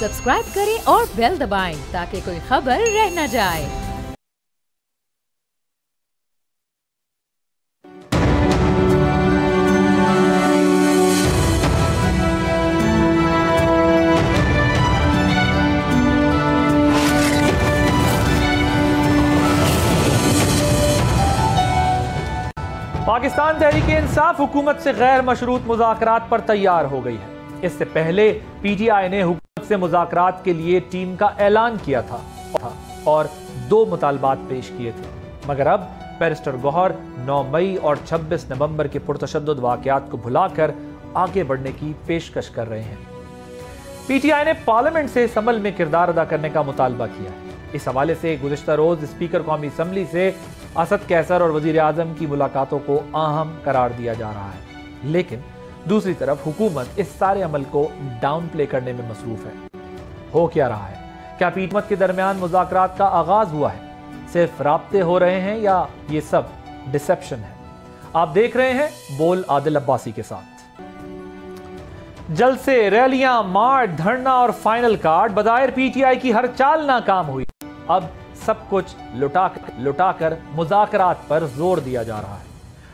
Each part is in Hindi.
सब्सक्राइब करें और बेल दबाएं ताकि कोई खबर रह न जाए। पाकिस्तान तहरीक-ए-इंसाफ हुकूमत से गैर मशरूत मुज़ाकरात पर तैयार हो गई है। इससे पहले पीटीआई ने हुकूमत से मुज़ाकरात के लिए टीम का ऐलान किया था और 2 मुतालबात पेश किए थे, मगर अब बैरिस्टर गौहर 9 मई और 26 नवंबर के पुरतशद्दुद वाक़यात को भुलाकर आगे बढ़ने की पेशकश कर रहे हैं। पीटीआई ने पार्लियामेंट से इस अमल में किरदार अदा करने का मुतालबा किया है। इस हवाले से गुज़िश्ता रोज स्पीकर कौमी असम्बली से असद कैसर और वजीर आजम की मुलाकातों को अहम करार दिया जा रहा है, लेकिन दूसरी तरफ हुकूमत इस सारे अमल को डाउन प्ले करने में मसरूफ है। हो क्या रहा है? क्या पीटीआई के दरमियान मुज़ाकरात का आगाज हुआ है? सिर्फ राब्ते हो रहे हैं या ये सब डिसेप्शन है? आप देख रहे हैं बोल आदिल अब्बासी के साथ। जलसे, रैलियां, मार्च, धरना और फाइनल कार्ड, बज़ाहिर पीटीआई की हर चाल नाकाम हुई। अब सब कुछ लुटाकर मुज़ाकरात पर जोर दिया जा रहा है।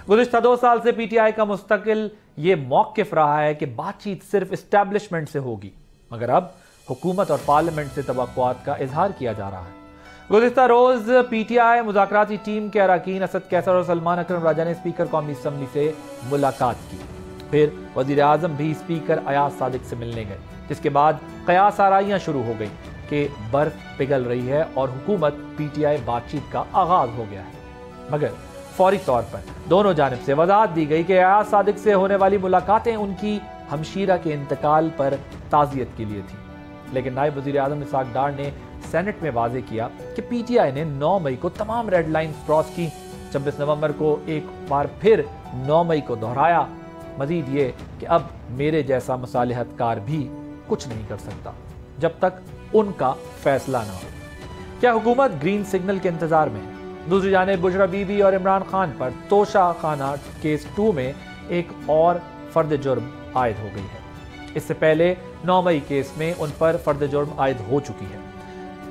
गुज़िश्ता 2 साल से पीटीआई का मुस्तकिल ये मौक़िफ़ रहा है कि बातचीत सिर्फ इस्टेब्लिशमेंट से होगी, मगर अब हुकूमत और पार्लियामेंट से तवक्कुआत का इजहार किया जा रहा है। गुज़िश्ता रोज पीटीआई मुज़ाकराती टीम के अरकान असद कैसर और सलमान अकरम राजा ने स्पीकर कौमी असम्बली से मुलाकात की। फिर वज़ीर आज़म भी स्पीकर अयाज सादिक से मिलने गए, जिसके बाद कयास आराइयां शुरू हो गई कि बर्फ पिघल रही है और हुकूमत पीटीआई बातचीत का आगाज हो गया है। मगर फौरी तौर पर दोनों जानिब से वजाहत दी गई कि अयाज सादिक से होने वाली मुलाकातें उनकी हमशीरा के इंतकाल पर ताज़ियत के लिए थी। लेकिन नायब वज़ीर आज़म इसहाक डार ने सेनेट में वाज़ेह किया कि पीटीआई ने 9 मई को तमाम रेड लाइन क्रॉस की। 26 नवंबर को एक बार फिर 9 मई को दोहराया। मजीद ये कि अब मेरे जैसा मसालिहतकार भी कुछ नहीं कर सकता जब तक उनका फैसला ना हो। क्या हुकूमत ग्रीन सिग्नल के इंतजार में है? दूसरी जानिब बुशरा बीबी और इमरान खान पर तोशा खाना केस 2 में एक और फर्द जुर्म आयद हो गई है। इससे पहले 9 मई केस में उन पर फर्द जुर्म आयद हो चुकी है।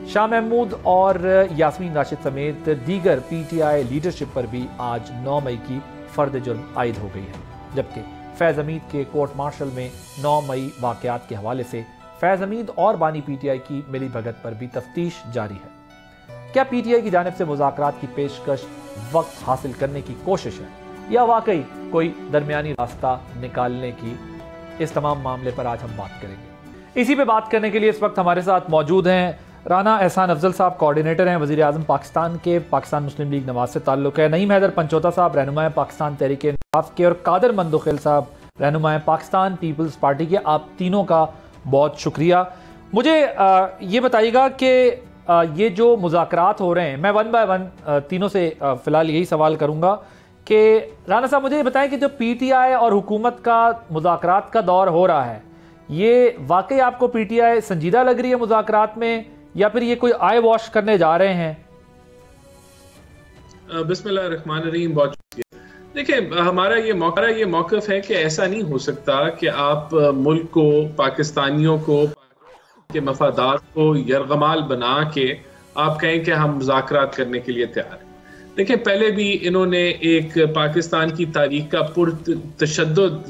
शाह महमूद और यास्मीन राशिद समेत दीगर पीटीआई लीडरशिप पर भी आज 9 मई की फर्द जुर्म आयद हो गई है, जबकि फैज़ हमीद के कोर्ट मार्शल में 9 मई वाक़यात के हवाले से फैज़ हमीद और बानी पीटीआई की मिली भगत पर भी तफ्तीश जारी है। क्या पीटीआई की जानिब से मुज़ाकरात की पेशकश वक्त हासिल करने की कोशिश है या वाकई कोई दरमियानी रास्ता निकालने की? इस तमाम मामले पर आज हम बात करेंगे। इसी पे बात करने के लिए इस वक्त हमारे साथ मौजूद हैं राना एहसान अफजल साहब, कोऑर्डिनेटर हैं वज़ीर आज़म पाकिस्तान के, पाकिस्तान मुस्लिम लीग नवाज से ताल्लुक़ है। नईम हैदर पंचोता साहब रहनुमा पाकिस्तान तहरीक-ए-इंसाफ के, और कादर मंदुखिल साहब रहनुमा पाकिस्तान पीपल्स पार्टी के। आप तीनों का बहुत शुक्रिया। मुझे ये बताइएगा कि ये जो मुज़ाकरात हो रहे हैं, मैं 1 बाय 1 तीनों से फ़िलहाल यही सवाल करूँगा कि राना साहब मुझे ये बताएं कि जो पीटीआई और हुकूमत का मुज़ाकरात का दौर हो रहा है, ये वाकई आपको पीटीआई संजीदा लग रही है मुज़ाकरात में, या फिर ये कोई आई वॉश करने जा रहे हैं? बिस्मिल्लाहिर्रहमानिर्रहीम। बहुत शुक्रिया। देखिए, हमारा ये मौक़िफ़ है कि ऐसा नहीं हो सकता कि आप मुल्क को, पाकिस्तानियों को, के मफादात को यरगमाल बना के आप कहें कि हम मुज़ाकरात करने के लिए तैयार हैं। देखिए, पहले भी इन्होंने एक पाकिस्तान की तारीख का पुरतशद्दुद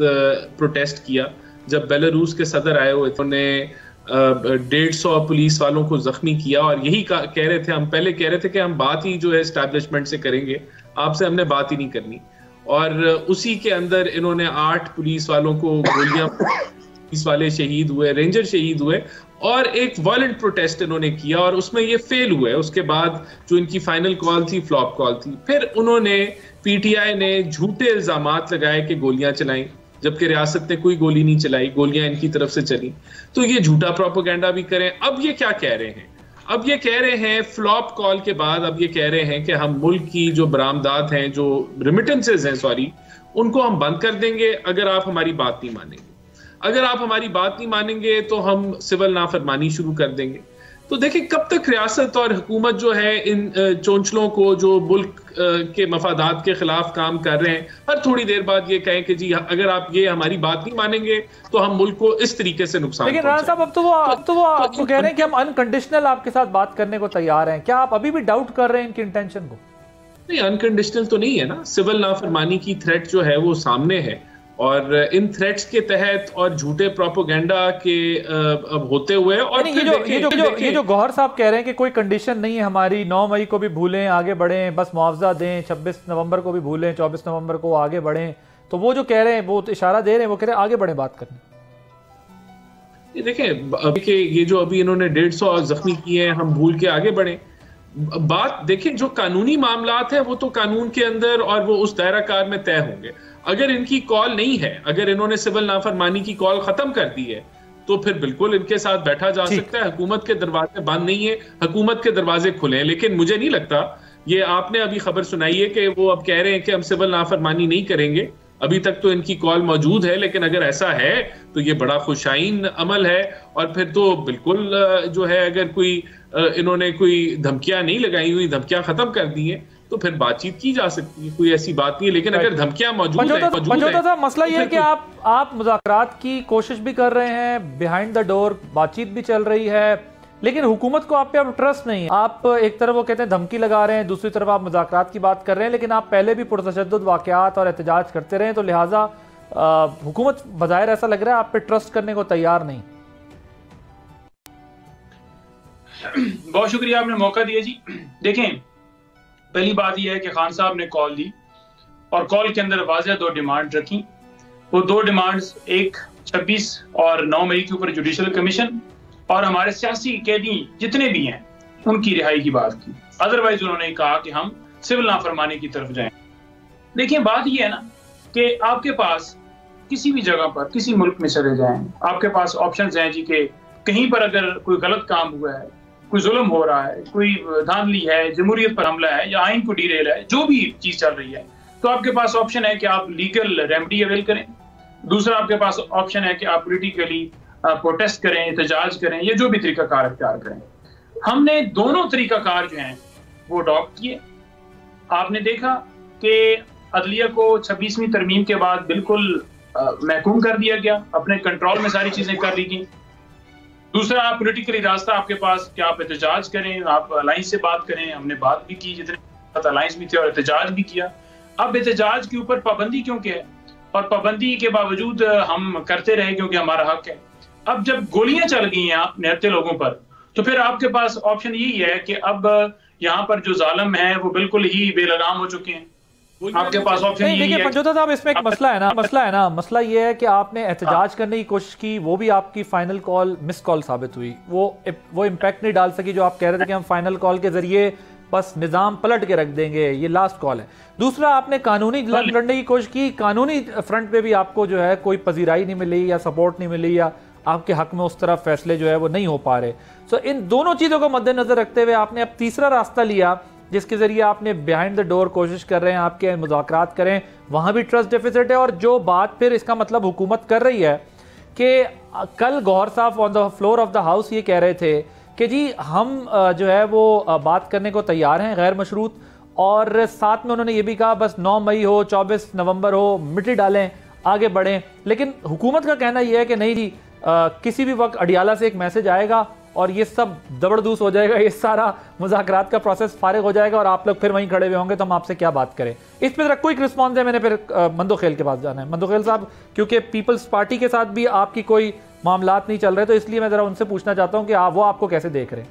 प्रोटेस्ट किया। जब बेलारूस के सदर आए हुए थे, उन्होंने 150 पुलिस वालों को जख्मी किया और यही कह रहे थे, हम पहले कह रहे थे कि हम बात ही जो है एस्टैब्लिशमेंट से करेंगे, आपसे हमने बात ही नहीं करनी। और उसी के अंदर इन्होंने 8 पुलिस वालों को गोलियां, पुलिस वाले शहीद हुए, रेंजर शहीद हुए, और एक वायलेंट प्रोटेस्ट इन्होंने किया और उसमें ये फेल हुए। उसके बाद जो इनकी फाइनल कॉल थी, फ्लॉप कॉल थी। फिर उन्होंने, पीटीआई ने झूठे इल्जामात लगाए कि गोलियां चलाई, जबकि रियासत ने कोई गोली नहीं चलाई, गोलियां इनकी तरफ से चली। तो ये झूठा प्रोपेगेंडा भी करें। अब ये क्या कह रहे हैं? अब ये कह रहे हैं फ्लॉप कॉल के बाद, अब ये कह रहे हैं कि हम मुल्क की जो बरामदात हैं, जो रिमिटेंसेज हैं, सॉरी, उनको हम बंद कर देंगे अगर आप हमारी बात नहीं मानेंगे। अगर आप हमारी बात नहीं मानेंगे तो हम सिविल नाफरमानी शुरू कर देंगे। तो देखिए कब तक रियासत और हुकूमत जो है इन चोंचलों को जो मुल्क के मफादात के खिलाफ काम कर रहे हैं, हर थोड़ी देर बाद ये कहें कि जी अगर आप ये हमारी बात नहीं मानेंगे तो हम मुल्क को इस तरीके से नुकसान। लेकिन राणा साहब अब तो वो आपको कह रहे हैं कि हम अनकंडीशनल आपके साथ बात करने को तैयार हैं, क्या आप अभी भी डाउट कर रहे हैं इनकी इंटेंशन को? नहीं, अनकंडीशनल तो नहीं है ना। सिविल नाफरमानी की थ्रेट जो है वो सामने है और इन थ्रेट्स के तहत और झूठे प्रोपेगेंडा के अब होते हुए और ये जो गौहर साहब कह रहे हैं कि कोई कंडीशन नहीं है हमारी, 9 मई को भी भूलें आगे बढ़ें, बस मुआवजा दें, 26 नवंबर को भी भूलें, 24 नवंबर को आगे बढ़ें, तो वो जो कह रहे हैं वो तो इशारा दे रहे हैं, वो कह रहे हैं आगे बढ़ें बात करने। देखें ये जो अभी इन्होंने 150 जख्मी किए हैं, हम भूल के आगे बढ़ें। बात देखें, जो कानूनी मामलात है वो तो कानून के अंदर और वो उस दायरा कार में तय होंगे। अगर इनकी कॉल नहीं है, अगर इन्होंने सिविल नाफरमानी की कॉल खत्म कर दी है तो फिर बिल्कुल इनके साथ बैठा जा सकता है। हुकूमत के दरवाजे बंद नहीं है, हुकूमत के दरवाजे खुले हैं। लेकिन मुझे नहीं लगता, ये आपने अभी खबर सुनाई है कि वो अब कह रहे हैं कि हम सिविल नाफरमानी नहीं करेंगे। अभी तक तो इनकी कॉल मौजूद है, लेकिन अगर ऐसा है तो ये बड़ा खुशाइन अमल है। और फिर तो बिल्कुल जो है, अगर कोई इन्होंने कोई धमकियां नहीं लगाई हुई, धमकियां खत्म कर दी हैं, तो फिर बातचीत की जा सकती है, कोई ऐसी बात नहीं है। लेकिन अगर धमकियां मौजूद है, मसला ये है कि आप मुज़ाकरात की कोशिश भी कर रहे हैं, बिहाइंड द डोर बातचीत भी चल रही है, लेकिन हुकूमत को आप पे अब ट्रस्ट नहीं है। आप एक तरफ वो कहते हैं धमकी लगा रहे हैं, दूसरी तरफ आप मुज़ाकरात की बात कर रहे हैं, लेकिन आप पहले भी पुरतशद्दुद वाक़यात और एहतजाज करते रहे, तो लिहाजा हुकूमत बज़ाहिर ऐसा लग रहा है आप पे ट्रस्ट करने को तैयार नहीं। बहुत शुक्रिया, आपने मौका दिया जी। देखें, पहली बात यह है कि खान साहब ने कॉल दी और कॉल के अंदर वाज़ेह 2 डिमांड रखी। वो 2 डिमांड्स, एक 26 और 9 मई के ऊपर जुडिशल कमीशन और हमारे सियासी कैदी जितने भी हैं उनकी रिहाई की बात की। अदरवाइज उन्होंने कहा कि हम सिविल नाफरमानी की तरफ जाएं। देखिए, बात यह है ना कि आपके पास किसी भी जगह पर, किसी मुल्क में चले जाएं, आपके पास ऑप्शंस हैं जी कि कहीं पर अगर कोई गलत काम हुआ है, कोई जुल्म हो रहा है, कोई धांधली है, जमहूरियत पर हमला है या आइन को डीरेल है, जो भी चीज चल रही है, तो आपके पास ऑप्शन है कि आप लीगल रेमेडी अवेल करें। दूसरा आपके पास ऑप्शन है कि आप पॉलिटिकली प्रोटेस्ट करें, एहतजाज करें, या जो भी तरीकाकार इख्तियार करें। हमने दोनों तरीकाकार जो हैं वो अडॉप्ट किए। आपने देखा कि अदलिया को 26वीं तरमीम के बाद बिल्कुल महकूम कर दिया गया, अपने कंट्रोल में सारी चीजें कर ली गई। दूसरा, पॉलिटिकली रास्ता आपके पास कि आप एहतजाज करें, आप अलायंस से बात करें। हमने बात भी की, जितने अलायंस भी थे, और एहतजाज भी किया। अब एहतजाज के ऊपर पाबंदी क्योंकि है, और पाबंदी के बावजूद हम करते रहे क्योंकि हमारा हक है। अब जब गोलियां चल गई हैं निहत्थे लोगों पर, तो फिर आपके पास ऑप्शन यही है कि अब यहाँ पर जो जालिम है वो बिल्कुल ही बेलगाम हो चुके हैं। आपके पास ऑप्शन यही है। पंजोता साहब, इसमें एक मसला है ना, मसला ये है कि आपने एहतजाज करने की कोशिश की, वो भी आपकी फाइनल कॉल मिस कॉल साबित हुई। वो इम्पैक्ट नहीं डाल सकी जो आप कह रहे थे कि हम फाइनल कॉल के जरिए बस निजाम पलट के रख देंगे, ये लास्ट कॉल है। दूसरा, आपने कानूनी जंग लड़ने की कोशिश की, कानूनी फ्रंट पे भी आपको जो है कोई पजीराई नहीं मिली या सपोर्ट नहीं मिली, या आपके हक में उस तरफ फैसले जो है वो नहीं हो पा रहे। सो इन दोनों चीज़ों को मद्देनजर रखते हुए आपने अब तीसरा रास्ता लिया, जिसके जरिए आपने बिहाइंड द डोर कोशिश कर रहे हैं आपके मुज़ाकरात करें, वहाँ भी ट्रस्ट डेफिसिट है। और जो बात फिर इसका मतलब हुकूमत कर रही है कि कल गौहर साहब on the floor of the house ये कह रहे थे कि जी हम जो है वो बात करने को तैयार हैं गैर मशरूत, और साथ में उन्होंने ये भी कहा बस 9 मई हो, 24 नवंबर हो, मिट्टी डालें, आगे बढ़ें। लेकिन हुकूमत का कहना यह है कि नहीं जी, किसी भी वक्त अडियाला से एक मैसेज आएगा और ये सब दबड़दूस हो जाएगा, ये सारा मुज़ाकरात का प्रोसेस फारिग हो जाएगा और आप लोग फिर वहीं खड़े हुए होंगे, तो हम आपसे क्या बात करें। इस पर क्विक रिस्पॉन्स है। मैंने फिर मंदोखेल के पास जाना है। मंदोखेल साहब, क्योंकि पीपल्स पार्टी के साथ भी आपकी कोई मामलात नहीं चल रहे, तो इसलिए मैं जरा उनसे पूछना चाहता हूँ कि वो आपको कैसे देख रहे हैं।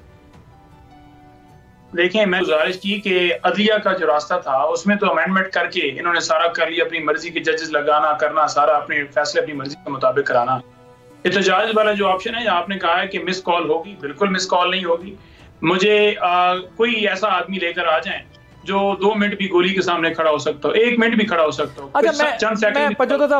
देखें, मैं गुजारिश की कि अदलिया का जो रास्ता था उसमें तो अमेंडमेंट करके इन्होंने सारा कर लिया, अपनी मर्जी के जजेस लगाना करना, सारा अपने फैसले अपनी मर्जी के मुताबिक कराना। एहतजाज वाला जो ऑप्शन है, आपने कहा है कि मिस कॉल होगी, बिल्कुल मिस कॉल नहीं होगी। मुझे कोई ऐसा आदमी लेकर आ जाए जो 2 मिनट भी गोली के सामने खड़ा हो सकता हो, 1 मिनट भी खड़ा हो सकता हो। अच्छा, मैं पंजोता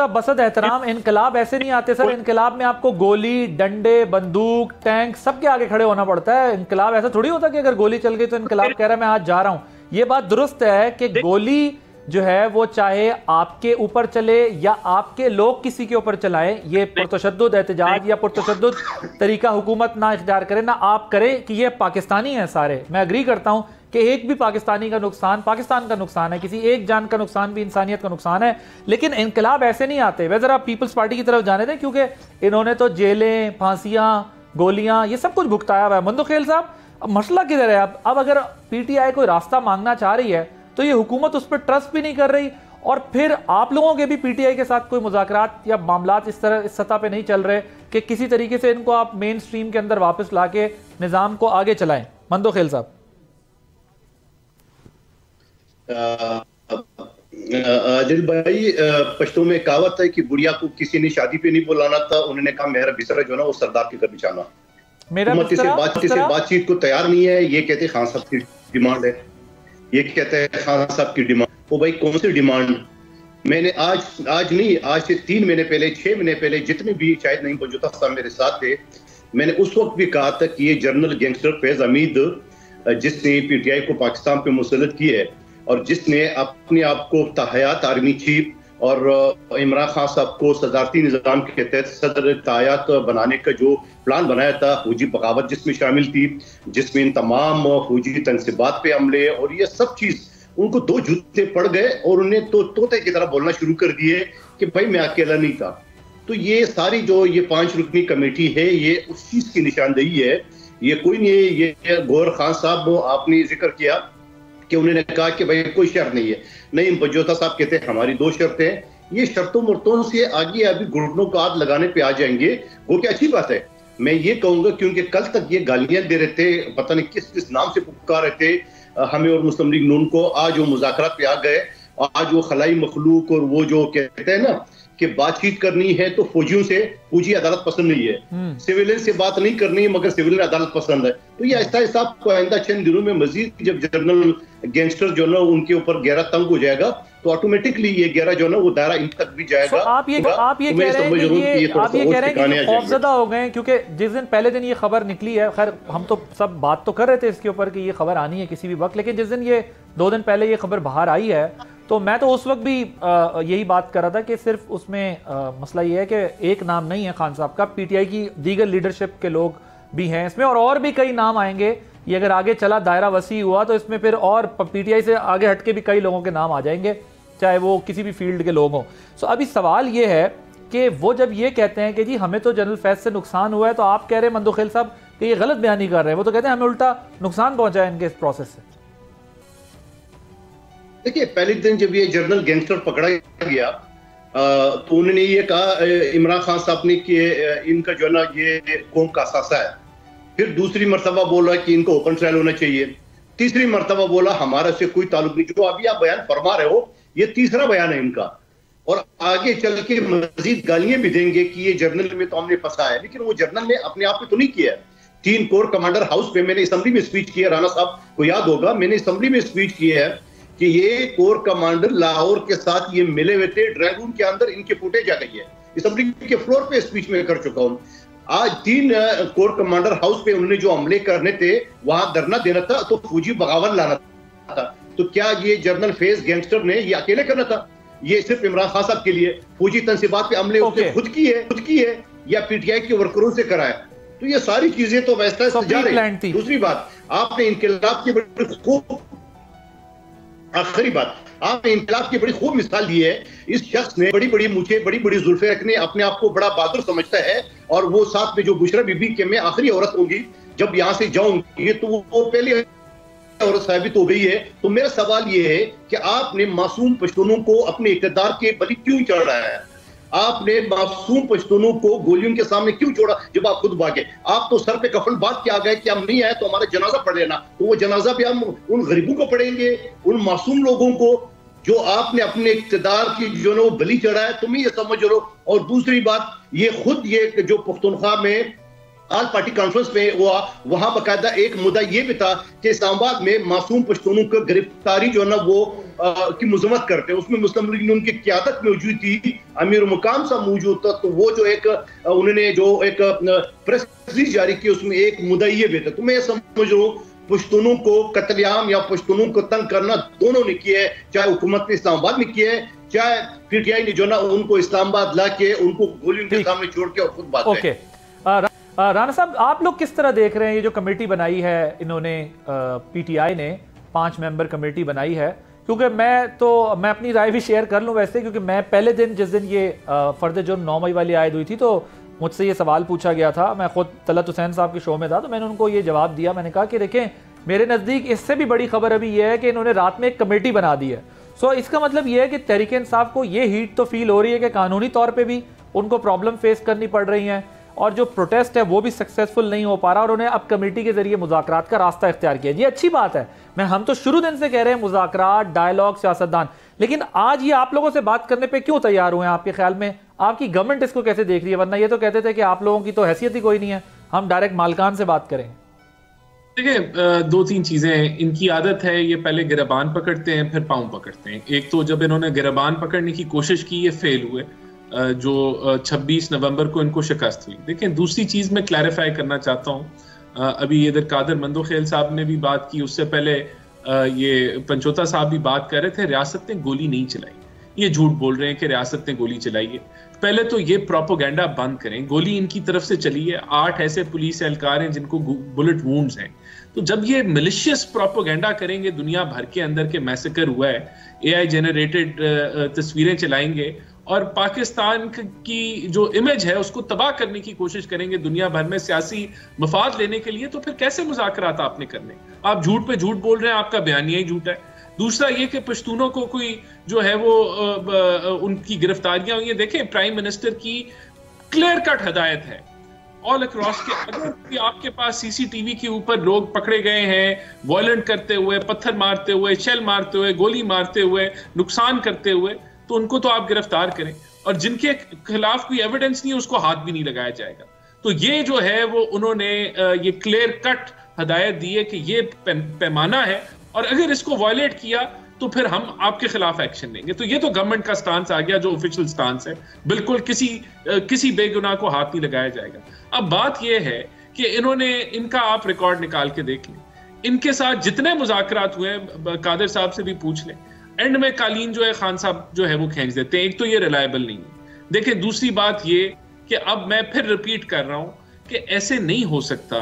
बसद एहतराम, इनकलाब ऐसे नहीं आते सर। इनकलाब में आपको गोली, डंडे, बंदूक, टैंक सबके आगे खड़े होना पड़ता है। इनकलाब ऐसा थोड़ी होता कि अगर गोली चल गई तो इनकलाब कह रहा है मैं आज जा रहा हूं। ये बात दुरुस्त है कि गोली जो है वो चाहे आपके ऊपर चले या आपके लोग किसी के ऊपर चलाएं, ये पुरतशद्दुद एहतजाज या पुरतशद्दुद तरीका हुकूमत ना इख्तियार करे ना आप करें कि ये पाकिस्तानी हैं सारे। मैं एग्री करता हूं कि एक भी पाकिस्तानी का नुकसान पाकिस्तान का नुकसान है, किसी एक जान का नुकसान भी इंसानियत का नुकसान है, लेकिन इनकलाब ऐसे नहीं आते। वह जरा पीपल्स पार्टी की तरफ जाने दें, क्योंकि इन्होंने तो जेलें, फांसियां, गोलियां, ये सब कुछ भुगताया हुआ है। मंदोखेल साहब, अब मसला किधर है? अब अगर पीटीआई कोई रास्ता मांगना चाह रही है तो ये हुकूमत उस पर ट्रस्ट भी नहीं कर रही, और फिर आप लोगों के भी पीटीआई के साथ कोई मुज़ाकरात या मामलात इस सतह पे नहीं चल रहे कि किसी तरीके से इनको आप मेन स्ट्रीम के अंदर वापस लाके निज़ाम को आगे चलाएं। मंदोखेल साहब। आदिल भाई, पश्तो में कहावत है कि बुढ़िया को किसी ने शादी पे नहीं बुलाना था, उन्होंने कहा मेरा बिस्तरा जो ना वो सरदार के घर बिछाना। मेरा बातचीत को तैयार नहीं है, ये कहते खान साहब की डिमांड है, ये कहते हैं खान साहब की डिमांड। ओ भाई, कौन सी डिमांड? मैंने आज नहीं, आज से 3 महीने पहले, 6 महीने पहले, जितने भी शायद नहीं बजूता साहब मेरे साथ थे, मैंने उस वक्त भी कहा था कि ये जनरल गैंगस्टर फैज हमीद, जिसने पीटीआई को पाकिस्तान पे मुसल्लत की है और जिसने अपने आप को ताहयात आर्मी चीफ और इमरान खान साहब को सदारती निज़ाम के तहत सदर ताहयात बनाने का जो प्लान बनाया था, फौजी बगावत जिसमें शामिल थी, जिसमें इन तमाम फौजी तनसीबात पे हमले और ये सब चीज़ उनको 2 जूते पड़ गए और उन्हें तो तोते की तरह बोलना शुरू कर दिए कि भाई मैं अकेला नहीं था। तो ये सारी जो ये 5 रुकनी कमेटी है, ये उस चीज़ की निशानदेही है। ये कोई नहीं है। ये गौहर खान साहब, आपने जिक्र किया कि उन्होंने कहा कि भाई कोई शर्त नहीं है। नहीं, बजोता साहब कहते हैं हमारी 2 शर्तें हैं। ये शर्तों मुर्तों से आगे अभी घुटनों का हाथ लगाने पे आ जाएंगे, वो क्या अच्छी बात है। मैं ये कहूंगा क्योंकि कल तक ये गालियां दे रहे थे, पता नहीं किस किस नाम से पुकार रहे थे हमें और मुस्लिम लीग नून को। आज वो मुज़ाकरात पे आ गए, आज वो खलाई मखलूक और वो जो कहते हैं ना कि बातचीत करनी है तो फौजियों से, फौजी अदालत पसंद नहीं है, सिविलियन से बात नहीं करनी है मगर सिविलियन अदालत पसंद है। तो ये आहिस्ता आहिस्ता आपको आइंदा चंद दिनों में मजीद जब जनरल गैंगस्टर जो ना उनके ऊपर गहरा तंग हो जाएगा तो ऑटोमेटिकली ये गहरा जो ना वो दायरा इन तक भी जाएगा। आप ये कह रहे हैं कि खौफजदा हो गए, क्योंकि जिस दिन पहले दिन ये खबर निकली है, खैर हम तो सब बात तो कर रहे थे इसके ऊपर कि ये खबर आनी है किसी भी वक्त, लेकिन जिस दिन ये 2 दिन पहले ये खबर बाहर आई है तो मैं तो उस वक्त भी यही बात कर रहा था कि सिर्फ उसमें मसला ये है कि एक नाम नहीं है खान साहब का, पीटीआई की दीगर लीडरशिप के लोग भी हैं इसमें और भी कई नाम आएंगे। ये अगर आगे चला, दायरा वसी हुआ तो इसमें फिर और पीटीआई से आगे हटके भी कई लोगों के नाम आ जाएंगे, चाहे वो किसी भी फील्ड के लोग हों। सो अभी सवाल ये है कि वो जब ये कहते हैं कि जी हमें तो जनरल फैज से नुकसान हुआ है, तो आप कह रहे हैं मंदोखेल साहब कि ये गलत बयानी कर रहे हैं। वो तो कहते हैं हमें उल्टा नुकसान पहुंचा है इनके इस प्रोसेस से। देखिए, पहले दिन जब ये जनरल गैंगस्टर पकड़ा गया तो उन्होंने ये कहा इमरान खान साहब ने कि इनका जो है ना ये कौम का असासा है। फिर दूसरी मरतबा बोला कि इनको ओपन ट्रायल होना चाहिए। तीसरी मरतबा बोला हमारा से कोई ताल्लुक नहीं। जो अभी आप बयान फरमा रहे हो ये तीसरा बयान है इनका, और आगे चल के मजीद गालियां भी देंगे कि ये जर्नल में तो हमने फंसा है, लेकिन वो जर्नल ने अपने आप में तो नहीं किया। 3 कोर कमांडर हाउस पे मैंने असेंबली में स्पीच किया, राणा साहब को याद होगा, मैंने असेंबली में स्पीच की है कि ये कोर कमांडर लाहौर के साथ ये मिले हुए थे, ड्राइंग रूम के अंदर इनके फुटेज आ गई है। असेंबली के फ्लोर पे स्पीच में कर चुका हूं। आज 3 कोर कमांडर हाउस पे उन्होंने जो हमले करने थे वहां धरना देना था तो फौजी बगावत लाना था। तो क्या ये जनरल फैज गैंगस्टर ने ये अकेले करना था? ये सिर्फ इमरान खान साहब के लिए फौजी तनसीबात पे हमले उसने खुद की है या पीटीआई के वर्करों से कराया? तो ये सारी चीजें तो वैसा जा रही। दूसरी बात, आपने इनकलाब की बड़ी खूब, आखिरी बात, आपने इनकलाब की बड़ी खूब मिसाल दी है। इस शख्स ने बड़ी बड़ी मुझे बड़ी बड़ी जुल्फे रखने, अपने आप को बड़ा बहादुर समझता है, और वो साथ में जो बुशरा बीबी के मैं आखिरी औरत होंगी जब यहाँ से जाऊंगी तो वो पहली औरत साबित हो गई है। तो मेरा सवाल ये है कि आपने मासूम पश्तूनों को अपने इक़्तिदार के बलि क्यों चढ़ रहा है? आपने मासूम पश्तूनों को गोलियों के सामने क्यों छोड़ा जब आप खुद भागे? आप तो सर पे कफन बांध के आ गए कि हम नहीं आए तो हमारा जनाजा पढ़ लेना। तो वो जनाजा भी हम उन गरीबों को पढ़ेंगे, उन मासूम लोगों को जो आपने अपने इक़्तिदार की जो है बलि चढ़ा है। तुम ये समझ लो। और दूसरी बात, ये खुद ये जो पुख्तनख्वा में आल पार्टी कॉन्फ्रेंस में हुआ, वहां बकायदा एक मुद्दा ये भी था कि इस्लामाबाद में मासूम पश्तूनों की गिरफ्तारी जो है ना वो की मजम्मत करते हैं। उसमें मुस्लिम लीग उनकी क़यादत मौजूद थी, अमीर मुकाम साहब मौजूद था। तो वो जो एक उन्होंने जो एक प्रेस रिलीज जारी की उसमें एक मुद्दा ये भी था। तो मैं समझ रहा हूँ पश्तूनों को कत्लेआम या पश्तूनों को तंग करना दोनों ने किया है, चाहे हुकूमत ने इस्लामाबाद में किया है, चाहे पीटीआई ने जो ना उनको इस्लामाबाद ला के उनको गोलियों के सामने छोड़ के और खुद बात ओके। राणा साहब, आप लोग किस तरह देख रहे हैं ये जो कमेटी बनाई है इन्होंने, पीटीआई ने 5 मेंबर कमेटी बनाई है? क्योंकि मैं अपनी राय भी शेयर कर लूं वैसे, क्योंकि मैं पहले दिन जिस दिन ये फर्द जुर्म 9 मई वाली आयद हुई थी तो मुझसे ये सवाल पूछा गया था, मैं खुद तलत हुसैन साहब के शो में था, तो मैंने उनको ये जवाब दिया, मैंने कहा कि देखें मेरे नज़दीक इससे भी बड़ी खबर अभी ये है कि इन्होंने रात में एक कमेटी बना दी है। सो इसका मतलब ये है कि तहरीक इंसाफ को ये हीट तो फील हो रही है कि कानूनी तौर पर भी उनको प्रॉब्लम फेस करनी पड़ रही है और जो प्रोटेस्ट है वो भी सक्सेसफुल नहीं हो पा रहा और उन्हें अब कमेटी के जरिए मुज़ाकरात का रास्ता इख्तियार किया। ये अच्छी बात है, हम तो शुरू दिन से कह रहे हैं मुज़ाकरात, डायलॉग, सियासतदान, लेकिन आज ये आप लोगों से बात करने पे क्यों तैयार हुए हैं? आपके ख्याल में आपकी गवर्नमेंट इसको कैसे देख रही है? वरना ये तो कहते थे कि आप लोगों की तो हैसियत ही कोई नहीं है, हम डायरेक्ट मालकान से बात करें। देखिए, 2-3 चीजें हैं। इनकी आदत है, ये पहले गिरबान पकड़ते हैं फिर पाँव पकड़ते हैं। एक तो जब इन्होंने गिरबान पकड़ने की कोशिश की, ये फेल हुए, जो 26 नवंबर को इनको शिकस्त हुई। देखिए, दूसरी चीज मैं क्लैरिफाई करना चाहता हूँ, अभी इधर कादर मंदोखेल साहब ने भी बात की, उससे पहले ये पंचोता साहब भी बात कर रहे थे, रियासत ने गोली नहीं चलाई। ये झूठ बोल रहे हैं कि रियासत ने गोली चलाई है। पहले तो ये प्रोपोगेंडा बंद करें, गोली इनकी तरफ से चली है। 8 ऐसे पुलिस एहलकार हैं जिनको बुलेट वुंड्स हैं। तो जब ये मिलिशियस प्रोपोगेंडा करेंगे दुनिया भर के अंदर के मैसेकर हुआ है, AI जनरेटेड तस्वीरें चलाएंगे और पाकिस्तान की जो इमेज है उसको तबाह करने की कोशिश करेंगे दुनिया भर में सियासी मफाद लेने के लिए, तो फिर कैसे मुज़ाकरात आपने करने? आप झूठ पे झूठ बोल रहे हैं, आपका बयानिया ही झूठा है। दूसरा ये कि पश्तूनों को कोई जो है वो उनकी गिरफ्तारियां हुई हैं। देखें, प्राइम मिनिस्टर की क्लियर कट हदायत है ऑल अक्रॉस के, अगर आपके पास सीसीटीवी के ऊपर लोग पकड़े गए हैं वायलेंट करते हुए, पत्थर मारते हुए, शेल मारते हुए, गोली मारते हुए, नुकसान करते हुए, तो उनको तो आप गिरफ्तार करें, और जिनके खिलाफ कोई एविडेंस नहीं है उसको हाथ भी नहीं लगाया जाएगा। तो ये जो है वो उन्होंने ये क्लियर कट हदायत दी है कि ये पैमाना है और अगर इसको वायलेट किया तो फिर हम आपके खिलाफ एक्शन लेंगे। तो ये तो गवर्नमेंट का स्टांस आ गया, जो ऑफिशियल स्टांस है, बिल्कुल किसी बेगुनाह को हाथ नहीं लगाया जाएगा। अब बात ये है कि इनका आप रिकॉर्ड निकाल के देख लें, इनके साथ जितने मुज़ाकरात हुए, कादर साहब से भी पूछ लें, एंड में कालीन जो है खान साहब जो है वो खींच देते हैं। एक तो ये रिलायबल नहीं है। देखें, दूसरी बात ये कि अब मैं फिर रिपीट कर रहा हूं कि ऐसे नहीं हो सकता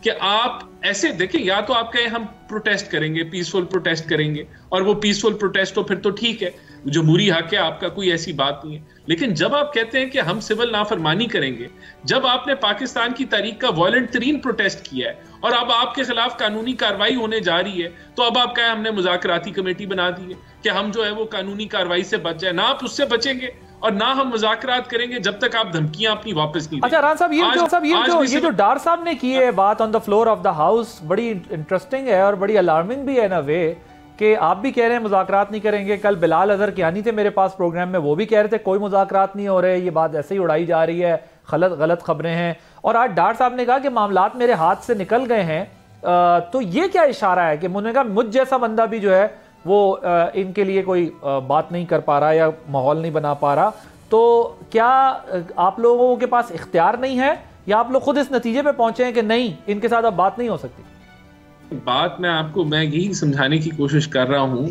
कि आप ऐसे देखें, या तो आप कहें हम प्रोटेस्ट करेंगे, पीसफुल प्रोटेस्ट करेंगे, और वो पीसफुल प्रोटेस्ट हो फिर तो ठीक है, जमहूरी हक है आपका, कोई ऐसी बात नहीं है। लेकिन जब आप कहते हैं कि हम सिविल नाफरमानी करेंगे, जब आपने पाकिस्तान की तारीख का वायलेंट तरीन प्रोटेस्ट किया है और अब आपके खिलाफ कानूनी कार्रवाई होने जा रही है, तो अब आप कहें हमने मुज़ाकराती कमेटी बना दी है कि हम जो है वो कानूनी कार्रवाई से बच जाए। ना आप उससे बचेंगे और ना हम मुज़ाकरात करेंगे जब तक आप धमकियां अपनी वापस नहीं। अच्छा राना साहब, ये जो डार साहब ने की है बात on the floor of the house, बड़ी इंटरेस्टिंग है और बड़ी अलार्मिंग भी है ना वे, कि आप भी कह रहे हैं मुज़ाकरात नहीं करेंगे। कल बिलाल अजहर कियानी थे मेरे पास प्रोग्राम में, वो भी कह रहे थे कोई मुज़ाकरात नहीं हो रहे, ये बात ऐसे ही उड़ाई जा रही है, गलत खबरें हैं। और आज डार साहब ने कहा कि मामलात मेरे हाथ से निकल गए हैं। तो ये क्या इशारा है कि मुझे कहा मुझ जैसा बंदा भी जो है वो इनके लिए कोई बात नहीं कर पा रहा या माहौल नहीं बना पा रहा? तो क्या आप लोगों के पास इख्तियार नहीं है या आप लोग खुद इस नतीजे पे पहुंचे हैं कि नहीं, इनके साथ अब बात नहीं हो सकती? बात मैं यही समझाने की कोशिश कर रहा हूं।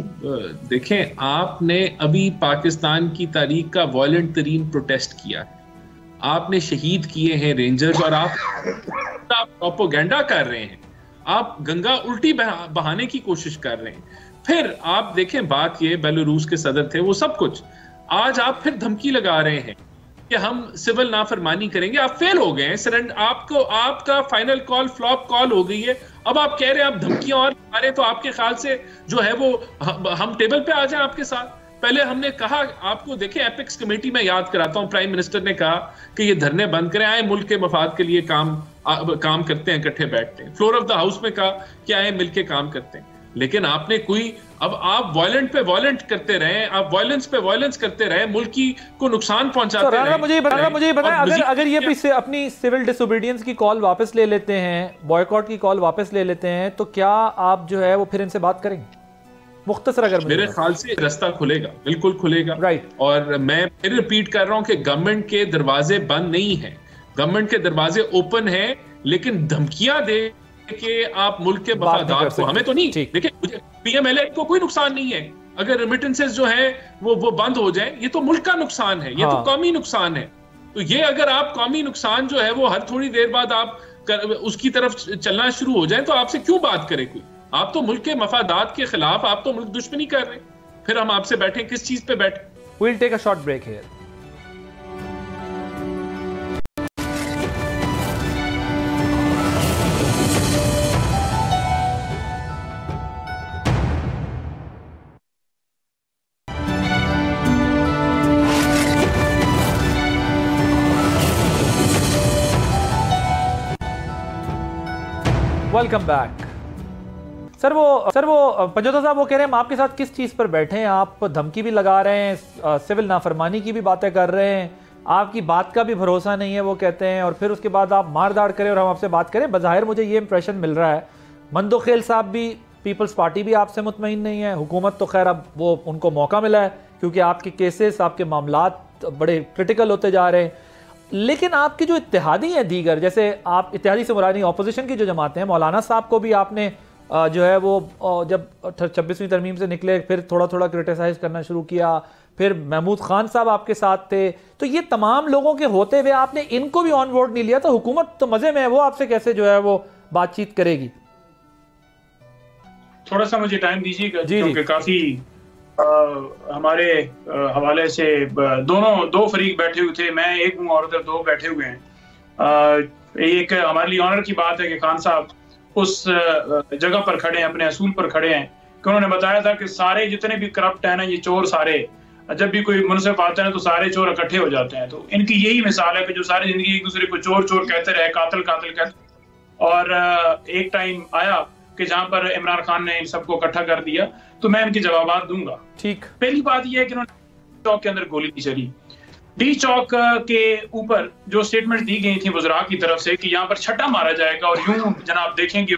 देखें, आपने अभी पाकिस्तान की तारीख का वायलेंट तरीन प्रोटेस्ट किया है, आपने शहीद किए हैं रेंजर्स, और आप प्रोपोगेंडा कर रहे हैं, आप गंगा उल्टी बहाने की कोशिश कर रहे हैं। फिर आप देखें, बात ये, बेलारूस के सदर थे, वो सब कुछ, आज आप फिर धमकी लगा रहे हैं कि हम सिविल नाफरमानी करेंगे। आप फेल हो गए हैं, सरेंडर, आपका फाइनल कॉल फ्लॉप कॉल हो गई है। अब आप कह रहे हैं आप धमकियां और आ रहे, तो आपके ख्याल से जो है वो हम टेबल पे आ जाएं आपके साथ? पहले हमने कहा आपको, देखें, एपिक्स कमेटी में याद कराता हूं, प्राइम मिनिस्टर ने कहा कि ये धरने बंद करें, आए मुल्क के मफाद के लिए काम करते हैं, इकट्ठे बैठते हैं। फ्लोर ऑफ द हाउस में कहा कि आए मिलके काम करते हैं। लेकिन आपने अब आप वायलेंट पे वायलेंट करते रहे, आप वायलेंस पे वायलेंस करते रहे, मुल्क को नुकसान पहुंचाते रहे। मुझे बताएं, अगर ये भी अपनी सिविल डिसोबीडियंस की कॉल वापस ले लेते हैं, बॉयकॉट की कॉल वापस ले लेते हैं, तो क्या आप जो है वो फिर इनसे बात करेंगे? मुख्तसर अगर मेरे ख्याल से रास्ता खुलेगा, बिल्कुल खुलेगा। राइट। और मैं फिर रिपीट कर रहा हूं कि गवर्नमेंट के दरवाजे बंद नहीं है, गवर्नमेंट के दरवाजे ओपन है, लेकिन धमकियां दे कि आप मुल्क के मफादात को, हमें तो नहीं, देखिए पीएमएलए को कोई नुकसान नहीं है अगर रेमिटेंसेस जो है वो बंद हो जाए, ये तो मुल्क का नुकसान है, ये तो कौमी नुकसान है। तो ये अगर आप कौमी नुकसान जो है वो हर थोड़ी देर बाद आप उसकी तरफ चलना शुरू हो जाए तो आपसे क्यों बात करे कोई? आप तो मुल्क के मफादात के खिलाफ, आप तो मुल्क दुश्मनी कर रहे, फिर हम आपसे बैठे किस चीज पे बैठे? We'll take a short break here. Welcome back. Sir वो पंजोता साहब वो कह रहे हैं हम आपके साथ किस चीज़ पर बैठे हैं, आप धमकी भी लगा रहे हैं, सिविल नाफरमानी की भी बातें कर रहे हैं, आपकी बात का भी भरोसा नहीं है वो कहते हैं, और फिर उसके बाद आप मारदाड़ करें और हम आपसे बात करें। बज़ाहिर मुझे ये इंप्रेशन मिल रहा है मंदोखेल साहब भी, पीपल्स पार्टी भी आपसे मुतमईन नहीं है, हुकूमत तो खैर अब वो उनको मौका मिला है क्योंकि आपके केसेस, आपके मामलात बड़े क्रिटिकल होते जा रहे हैं, लेकिन आपके जो इत्तेहादी हैं दीगर, जैसे आप इत्तेहादी से मुराद नहीं ऑपोजिशन की जो जमातें हैं, मौलाना साहब को भी आपने जो है वो जब 26वीं तरमीम से निकले फिर थोड़ा थोड़ा क्रिटिसाइज करना शुरू किया, फिर महमूद खान साहब आपके साथ थे, तो ये तमाम लोगों के होते हुए आपने इनको भी ऑन बोर्ड नहीं लिया, तो हुकूमत तो मजे में है, वो आपसे कैसे जो है वो बातचीत करेगी? थोड़ा सा मुझे टाइम दीजिएगा क्योंकि काफी हमारे हवाले से दो फरीक बैठे हुए थे, मैं एक हूँ और उधर दो बैठे हुए हैं। एक हमारे लिए ऑनर की बात है कि खान साहब उस जगह पर खड़े हैं, अपने असूल पर खड़े हैं कि उन्होंने बताया था कि सारे जितने भी करप्ट हैं ना, ये चोर सारे, जब भी कोई मुनसिफ आता है तो सारे चोर इकट्ठे हो जाते हैं। तो इनकी यही मिसाल है कि जो सारी जिंदगी एक दूसरे को चोर चोर कहते रहे, कातिल कातिल कहते, और एक टाइम आया कि जहां पर इमरान खान ने इन सबको इकट्ठा कर दिया, तो मैं इनके जवाब दूंगा। ठीक, पहली बात यह है कि उन्होंने चौक के अंदर गोली चली, डी चौक के ऊपर जो स्टेटमेंट दी गई थी वज़रा की तरफ से कि यहाँ पर छट्टा मारा जाएगा, और यूं जनाब देखेंगे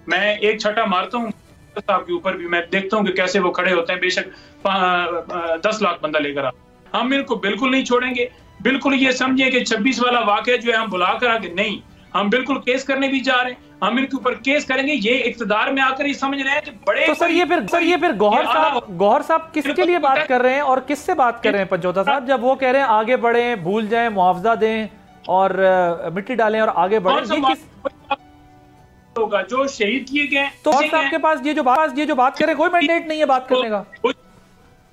मैं एक छट्टा मारता हूँ साहब के ऊपर भी, मैं देखता हूँ कि कैसे वो खड़े होते हैं, बेशक 10 लाख बंदा लेकर आ, हम इनको बिल्कुल नहीं छोड़ेंगे। बिल्कुल ये समझिए कि 26 वाला वाकया जो है हम बुला कर आगे नहीं, हम बिल्कुल केस करने भी जा रहे हैं, हम इनके ऊपर केस करेंगे। ये इख्तिदार में आकर ये समझ रहे हैं कि बड़े, तो सर ये फिर गौहर साहब किसके लिए बात कर रहे हैं और किससे बात कर रहे हैं पंजोता साहब, जब वो कह रहे हैं आगे बढ़े, भूल जाएं, मुआवजा दें और मिट्टी डालें और आगे बढ़ें, ये किस होगा जो शहीद किए गए? तो आपके पास ये जो बात कर रहे हैं कोई मैंडेट नहीं है बात करने का,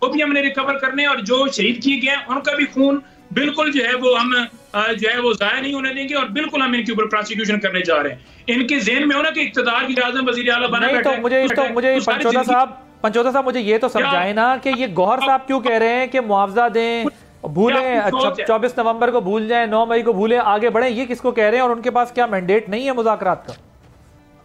वो भी हमने रिकवर करने, और जो शहीद किए गए उनका भी खून बिल्कुल जो है वो हम जो है वो जाया नहीं होने देंगे, और बिल्कुल हम इनके ऊपर प्रोसिक्यूशन करने जा रहे हैं। इनके ज़हन में होना कि इक़्तिदार की आज़म वज़ीर आला बना बैठे, तो मुझे पंचोता साहब मुझे ये तो समझाए ना कि ये गौहर साहब क्यों कह रहे हैं कि मुआवजा दें, भूलें, 24 नवंबर को भूल जाएं, 9 मई को भूलें, आगे बढ़ें, ये किसको कह रहे हैं और उनके पास क्या मैंडेट नहीं है मुज़ाकरात का?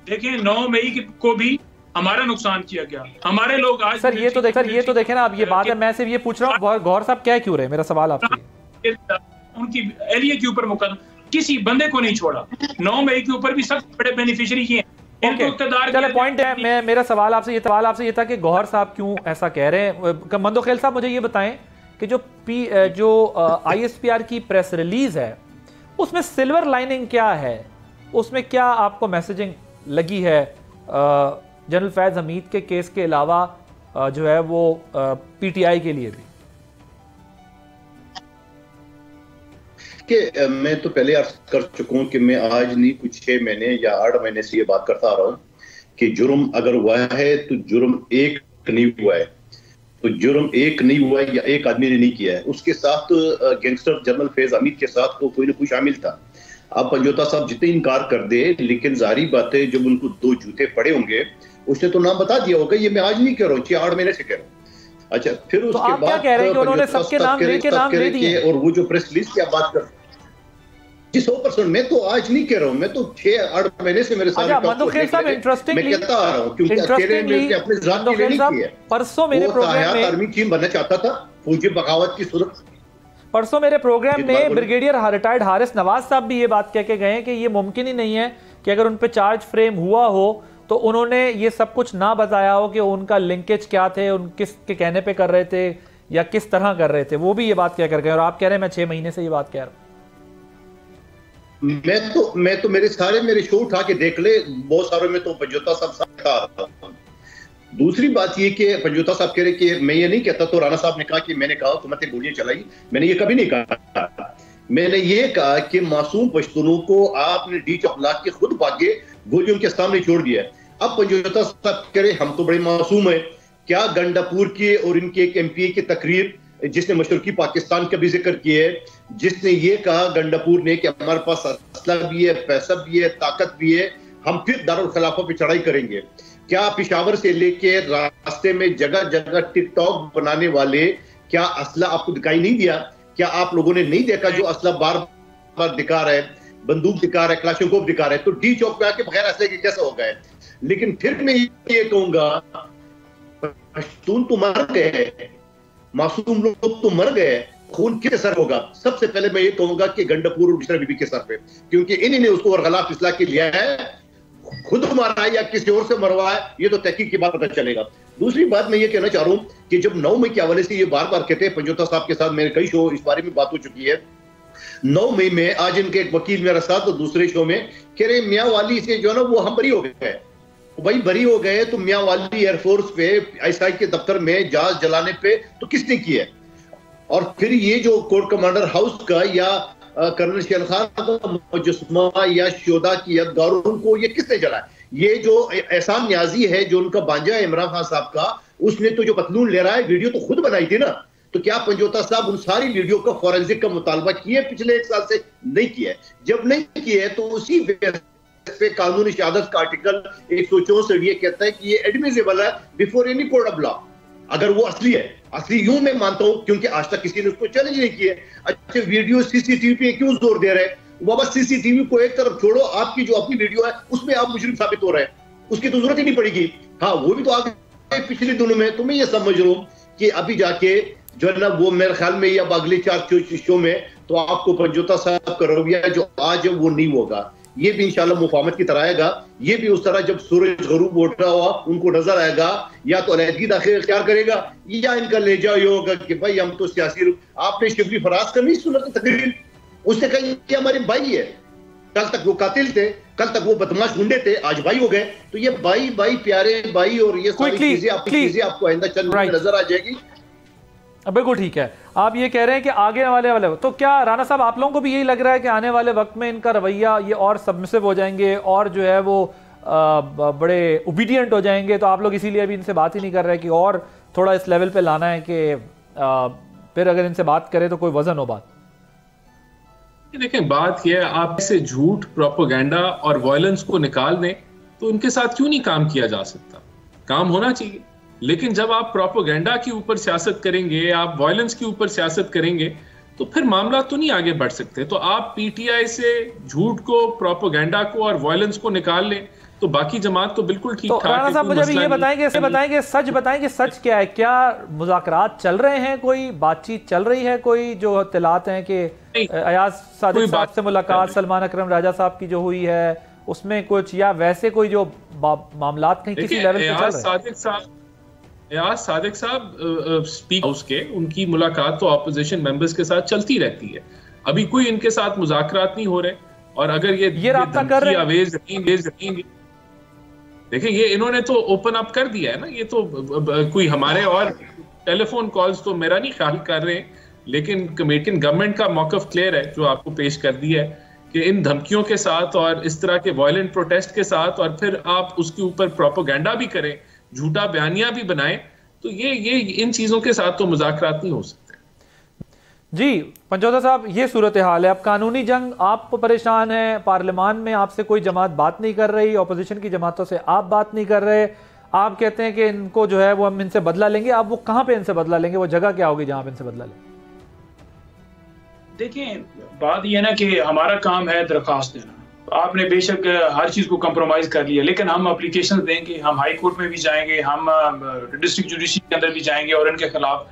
देखिए 9 मई को भी हमारा नुकसान किया गया, हमारे लोग आज सर ये तो देखें ना, अब ये बात है, मैं सिर्फ ये पूछ रहा हूँ गौहर साहब क्या क्यों रहे, मेरा सवाल आपसे। उनकी एरिया के ऊपर मुकदमा, किसी बंदे को नहीं छोड़ा, 9 मई के ऊपर भी सबसे बड़े बेनिफिशियरी ये हैं। चले पॉइंट है, मेरा सवाल आपसे ये था कि गौहर साहब क्यों ऐसा कह रहे हैं। मंदोखेल साहब मुझे ये बताएं कि जो ISPR की प्रेस रिलीज है उसमें सिल्वर लाइनिंग क्या है, उसमें क्या आपको मैसेजिंग लगी है जनरल फैज हमीद के केस के अलावा जो है वो PTI के लिए भी? कि मैं तो पहले अर्ज कर चुका हूं कि मैं आज नहीं कुछ 6 महीने या 8 महीने से ये बात करता आ रहा हूं कि जुर्म अगर हुआ है तो जुर्म एक नहीं हुआ है, तो जुर्म एक नहीं हुआ है या एक आदमी ने नहीं किया है, उसके साथ गैंगस्टर जनरल फैज हमीद के साथ तो कोई ना कोई शामिल था। आप पंजोता साहब जितने इनकार कर दे, लेकिन जारी बात है जब उनको 2 जूते पड़े होंगे उसने तो नाम बता दिया होगा, ये मैं आज नहीं कह रहा हूँ, 6-8 महीने से कह रहा हूँ। अच्छा, फिर तो उसके बाद कह रहे हैं कि उन्होंने सबके नाम दे दिए, और वो जो प्रेस रिलीज की आप बात कर 100%, मैं तो आज नहीं कह रहा हूँ, मैं तो 6-8 महीने से मेरे साथ मंदोखेल साहब इंटरेस्टिंगली मैं कहता आ रहा हूँ क्योंकि अकेले में अपने जात के लिए नहीं किया। परसों मेरे प्रोग्राम में आर्मी चीफ बनना चाहता था, फौजी बगावत की सूरत। परसों मेरे प्रोग्राम में ब्रिगेडियर रिटायर्ड हारिस नवाज साहब भी ये बात कह के गए कि ये मुमकिन ही नहीं है कि अगर उन पे चार्ज फ्रेम हुआ हो तो उन्होंने ये सब कुछ ना बताया हो कि उनका लिंकेज क्या थे, उन किसके कहने पे कर रहे थे या किस तरह कर रहे थे, वो भी ये बात कह कर गए, और आप कह रहे हैं मैं 6 महीने से ये बात कह रहा हूं। मैं तो मेरे शो उठा के देख ले, बहुत सारों में तो पंजोता साहब था। दूसरी बात ये कि पंजोता साहब कह रहे कि मैं ये नहीं कहता, तो राणा साहब ने कहा कि मैंने कहा हुकूमत ने गोलियां चलाई, मैंने ये कभी नहीं कहा। मैंने ये कहा कि मासूम पश्तूनों को आपने डी चपला के खुद भागे गोलियों के सामने छोड़ दिया। अब पंजोता साहब कह रहे हम तो बड़े मासूम है। क्या गंडापुर के और इनके एक एमपी की तकरीर जिसने मशरकी पाकिस्तान का भी जिक्र किया है, जिसने ये कहा गंडापुर ने कि हमारे पास असला भी है, पैसा भी है, ताकत भी है, हम फिर दारुल खिलाफा पे चढ़ाई करेंगे। क्या पेशावर से लेके रास्ते में जगह जगह टिकटॉक बनाने वाले, क्या असला आपको दिखाई नहीं दिया? क्या आप लोगों ने नहीं देखा जो असला बार बार दिखा रहा है, बंदूक दिखा रहा है, क्लाशनकोव दिखा रहा है? तो डी चौक पे आके बगैर असले के कैसे हो गए? लेकिन फिर मैं ये कहूंगा पश्तून तो मर गए, मासूम लोग तो मर गए, खून किसके सर होगा? सबसे पहले मैं ये कहूंगा कि गंडापुर और बिशरा बीबी के सर पे, क्योंकि इन्हीं ने उसको गलत फैसला के लिया है। खुद मारा या किसी और से मरवाया, ये तो तहकीक की बात पता चलेगा। दूसरी बात मैं ये कहना चाह रहा हूं कि जब 9 मई के हवाले से ये बार बार कहते हैं, पंजोता साहब के साथ मेरे कई शो इस बारे में बात हो चुकी है। 9 मई में आज इनके एक वकील मेरे साथ, तो दूसरे शो में कह रहे मियाँ वाली से जो है ना वो हम बरी हो गए। भाई बरी हो गए तो मियाँ वाली एयरफोर्स पे आईएसआई के दफ्तर में जहाज जलाने पे तो किसने किया? और फिर ये जो कोर्ट कमांडर हाउस का या कर्नल शेर खान का मुजस्मा या शोदा की यादगारों को ये किसने जलाया? ये जो एहसान न्याजी है, जो उनका बांजा है इमरान खान साहब का, उसने तो जो पतलून ले रहा है वीडियो तो खुद बनाई थी ना। तो क्या पंजोता साहब उन सारी वीडियो का फॉरेंसिक का मुतालबा किए पिछले 1 साल से? नहीं किया है। जब नहीं किया है तो उसी पे कानूनी शहादत का आर्टिकल 164 ये कहता है कि ये एडमिसिबल है before any court of law, अगर वो असली है। असली यूं मैं मानता हूं क्योंकि आज तक किसी ने उसको चैलेंज नहीं किया। अच्छे वीडियो सीसीटीवी पे क्यों जोर दे रहे हैं? बाबा सीसीटीवी को एक तरफ छोड़ो, आपकी जो अपनी वीडियो है उसमें आप मुजरिम साबित हो रहे हैं, उसकी तो जरूरत ही नहीं पड़ेगी। हाँ वो भी तो आगे पिछले दिनों में, तो मैं ये समझ रहा हूं कि अभी जाके जो है ना वो मेरे ख्याल में या अगले 4 शो में तो आपको पंजोता साहब का रवैया जो आज है वो नहीं होगा। ये भी इंशाल्लाह मुफाहमत की तरह आएगा। ये भी उस तरह जब सूरज गरूब उठ रहा हुआ उनको नजर आएगा, या तो अलहदगी दाखिल इख्तियार करेगा या इनका लेजा ये होगा कि भाई हम तो सियासी। आपने शिबली फराज का नहीं सुना तकरीर? उसने कहा ये हमारे भाई है, कल तक वो कातिल थे, कल तक वो बदमाश गुंडे थे, आज भाई हो गए। तो ये भाई भाई प्यारे भाई और ये सारी चीजें आपको आइंदा चंद में नजर आ जाएगी। बिल्कुल ठीक है। आप ये कह रहे हैं कि आगे वाले तो क्या राणा साहब आप लोगों को भी यही लग रहा है कि आने वाले वक्त में इनका रवैया ये और सबमिसिव हो जाएंगे और जो है वो बड़े ओबीडियंट हो जाएंगे? तो आप लोग इसीलिए अभी इनसे बात ही नहीं कर रहे कि और थोड़ा इस लेवल पे लाना है कि फिर अगर इनसे बात करें तो कोई वजन हो बात? देखें बात यह है, आप इसे झूठ, प्रोपेगेंडा और वायलेंस को निकाल दें तो उनके साथ क्यों नहीं काम किया जा सकता? काम होना चाहिए। लेकिन जब आप प्रोपेगेंडा के ऊपर सियासत करेंगे, आप वायलेंस के ऊपर सियासत करेंगे, तो फिर मामला तो नहीं आगे बढ़ सकते। तो आप पीटीआई से झूठ को, प्रोपेगेंडा को और वायलेंस को निकाल लें तो बाकी जमात तो बिल्कुल ठीक ठाक है। राणा साहब मुझे अभी ये बताएंगे सच बताएंगे, सच क्या है? क्या मुज़ाकरात चल रहे हैं, कोई बातचीत चल रही है, कोई जो इत्तलात हैं कि अयाज सादिक साहब से मुलाकात सलमान अकरम राजा साहब की जो हुई है उसमें कुछ, या वैसे कोई जो मामलात कहीं किसी लेवल पे चल रहे हैं? अयाज सादिक साहब स्पीकर हाउस के, उनकी मुलाकात तो ऑपोजिशन मेंबर्स के साथ चलती रहती है। अभी कोई इनके साथ मुज़ाकरात नहीं हो रहे। और अगर ये राब्ता कर रहे हैं, देखिए ये इन्होंने तो ओपन अप कर दिया है ना। ये तो कोई हमारे और टेलीफोन कॉल्स तो मेरा नहीं ख्याल कर रहे हैं, लेकिन अमेरिकन गवर्नमेंट का मौक़िफ़ क्लियर है जो आपको पेश कर दिया है कि इन धमकियों के साथ और इस तरह के वायलेंट प्रोटेस्ट के साथ, और फिर आप उसके ऊपर प्रोपेगेंडा भी करें, झूठा बयानिया भी बनाएं, तो ये इन चीजों के साथ तो मुज़ाकरात नहीं हो सकते। जी पंजोता साहब, ये सूरत हाल है। अब कानूनी जंग, आप परेशान हैं, पार्लियामान में आपसे कोई जमात बात नहीं कर रही, ऑपोजिशन की जमातों से आप बात नहीं कर रहे, आप कहते हैं कि इनको जो है वो हम इनसे बदला लेंगे। आप वो कहां पे इनसे बदला लेंगे? वो जगह क्या होगी जहां पे इनसे बदला लेंगे? देखिए बात यह ना कि हमारा काम है दरखास्त देना। आपने बेशक हर चीज को कंप्रोमाइज कर लिया, लेकिन हम एप्लीकेशन देंगे, हम हाई कोर्ट में भी जाएंगे, हम डिस्ट्रिक्ट जुडिशरी के अंदर भी जाएंगे और इनके खिलाफ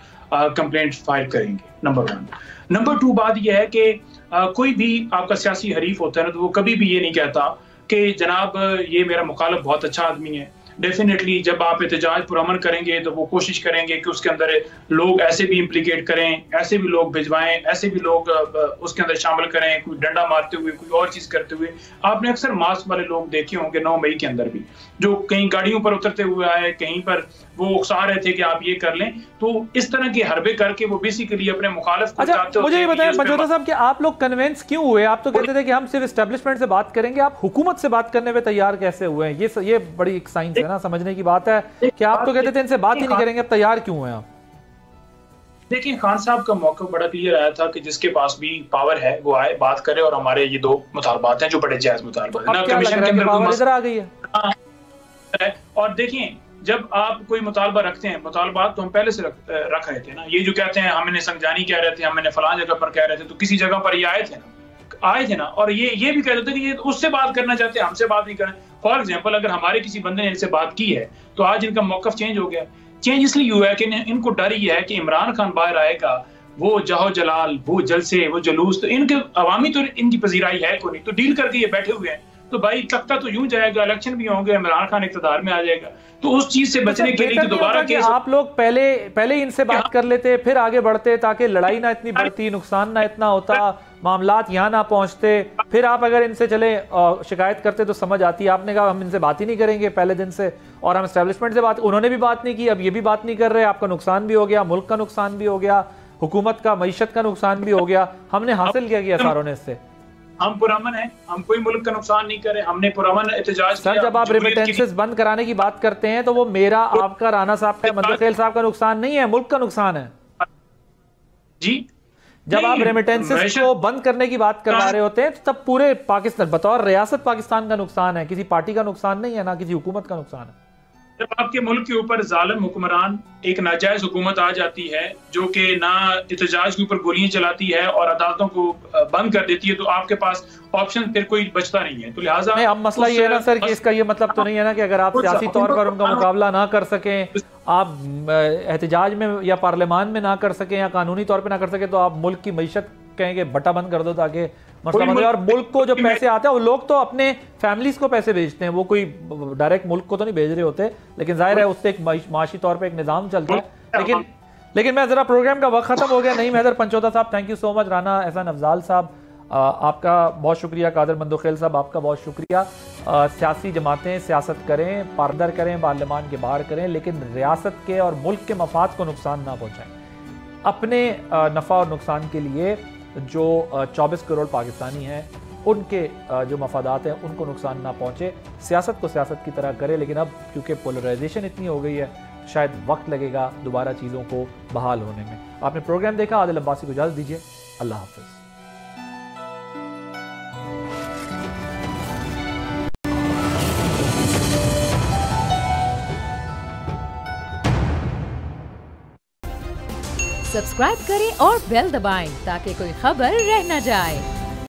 कंप्लेंट फाइल करेंगे। नंबर 1। नंबर 2 बात यह है कि कोई भी आपका सियासी हरीफ होता है ना, तो वो कभी भी ये नहीं कहता कि जनाब ये मेरा मुखालिफ बहुत अच्छा आदमी है, डेफिनेटली जब आप एहतजाज पुरअमन करेंगे तो वो कोशिश करेंगे कि उसके अंदर लोग ऐसे भी इम्प्लीकेट करें, ऐसे भी लोग भिजवाएं, ऐसे भी लोग उसके अंदर शामिल करें, कोई डंडा मारते हुए, कोई और चीज करते हुए। आपने अक्सर मास्क वाले लोग देखे होंगे 9 मई के अंदर भी, जो कहीं गाड़ियों पर उतरते हुए आए, कहीं पर वो उकसा रहे थे कि आप ये कर लें। तो इस तरह के हरबे करके वो बेसिकली अपने मुखालिफ को चाहते मुझे ये बताएं पंचोता साहब कि आप लोग कन्विंस क्यों हुए? आप तो कहते थे कि हम सिर्फ एस्टेब्लिशमेंट से बात करेंगे, आप हुकूमत से बात करने पे तैयार कैसे हुए हैं? ये बड़ी एक साइंस है ना, समझने की बात है कि आप तो कहते थे इनसे बात ही नहीं करेंगे, अब तैयार क्यों हुए आप? देखिए, खान साहब का मौका बड़ा क्लियर आया था कि जिसके पास भी पावर है वो आए, बात करे, और हमारे ये 2 मुतालबात हैं जो बड़े जायज मुतालबात हैं। कमीशन के अंदर इधर आ गई है। और देखिए, जब आप कोई मुतालबा रखते हैं, मुतालबात तो हम पहले से रख रहे थे ना। ये जो कहते हैं हमने संगजानी कह रहे थे, हमने फलां जगह पर कह रहे थे, तो किसी जगह पर ये आए थे ना। और ये भी कहते थे कि ये उससे बात करना चाहते हैं, हमसे बात नहीं करें। फॉर एग्जाम्पल, अगर हमारे किसी बंदे ने इनसे बात की है तो आज इनका मौकफ चेंज हो गया। चेंज इसलिए हुआ है कि इनको डर ये है कि इमरान खान बाहर आएगा, वो जाहो जलाल, वो जलसे, वो जुलूस, तो इनके अवामी तो इनकी पजीराई है को नहीं, तो डील करके ये बैठे हुए हैं। तो भाई तख्ता तो यूं जाएगा, इलेक्शन भी होंगे, इमरान खान इक़्तिदार में आ जाएगा। तो उस चीज से बचने के लिए दोबारा कि आप लोग पहले इनसे बात कर लेते, फिर आगे बढ़ते, ताकि लड़ाई ना इतनी बढ़ती, नुकसान ना इतना होता, मामलात यहाँ ना पहुंचते। फिर आप अगर इनसे चले शिकायत करते तो समझ आती। आपने कहा हम इनसे बात ही नहीं करेंगे पहले दिन से, और हम एस्टेब्लिशमेंट से बात, उन्होंने भी बात नहीं की, अब ये भी बात नहीं कर रहे। आपका नुकसान भी हो गया, मुल्क का नुकसान भी हो गया, हुकूमत का, मईशत का नुकसान भी हो गया। हमने हासिल क्या किया सारों ने इससे? हम पुरअमन हैं, हम कोई मुल्क का नुकसान नहीं करें, हमने पुरअमन एहतजाज किया। सर, जब आप रेमिटेंसेस बंद कराने की बात करते हैं तो वो मेरा, आपका, राना साहब का, मंदखेल साहब का नुकसान नहीं है, मुल्क का नुकसान है जी। जब आप रेमिटेंसेस को बंद करने की बात करवा रहे होते हैं तो तब पूरे पाकिस्तान, बतौर रियासत पाकिस्तान का नुकसान है, किसी पार्टी का नुकसान नहीं है, ना किसी हुकूमत का नुकसान है। जब आपके मुल्क के ऊपर जालिम हुक्मरान, एक नाजायज हुकूमत आ जाती है जो कि ना एहतजाज के ऊपर गोलियां चलाती है और अदालतों को बंद कर देती है, तो आपके पास ऑप्शन फिर कोई बचता नहीं है। तो लिहाजा नहीं, अब मसला ये है ना सर कि इसका ये मतलब तो नहीं है ना कि अगर आप सियासी तौर पर उनका मुकाबला ना कर सकें, आप एहतजाज में या पार्लियामान में ना कर सकें या कानूनी तौर पर ना कर सकें, तो आप मुल्क की मईशत कहेंगे बट्टा बंद कर दो ताकि मसला बंद। और मुल्क को जो पैसे आते हैं वो लोग तो अपने फैमिलीज को पैसे भेजते हैं, वो कोई डायरेक्ट मुल्क को तो नहीं भेज रहे होते, लेकिन जाहिर है उससे एक माशी तौर पे एक निज़ाम चलता है। लेकिन मैं जरा प्रोग्राम का वक्त खत्म हो गया। नहीं मैदर पंचोता साहब, thank you so much. Rana एहसान अफजाल साहब, आपका बहुत शुक्रिया। कादर मंदखेल साहब, आपका बहुत शुक्रिया। सियासी जमातें सियासत करें, पारदर करें, पार्लियामान के बाहर करें, लेकिन रियासत के और मुल्क के मफाद को नुकसान ना पहुँचाएं। अपने नफ़ा और नुकसान के लिए जो 24 करोड़ पाकिस्तानी हैं, उनके जो मफादात हैं उनको नुकसान ना पहुँचे। सियासत को सियासत की तरह करे, लेकिन अब क्योंकि पोलराइजेशन इतनी हो गई है, शायद वक्त लगेगा दोबारा चीज़ों को बहाल होने में। आपने प्रोग्राम देखा। आदिल अब्बासी को इजाज़त दीजिए। अल्लाह हाफ़िज़। सब्सक्राइब करें और बेल दबाएं ताकि कोई खबर रह न जाए।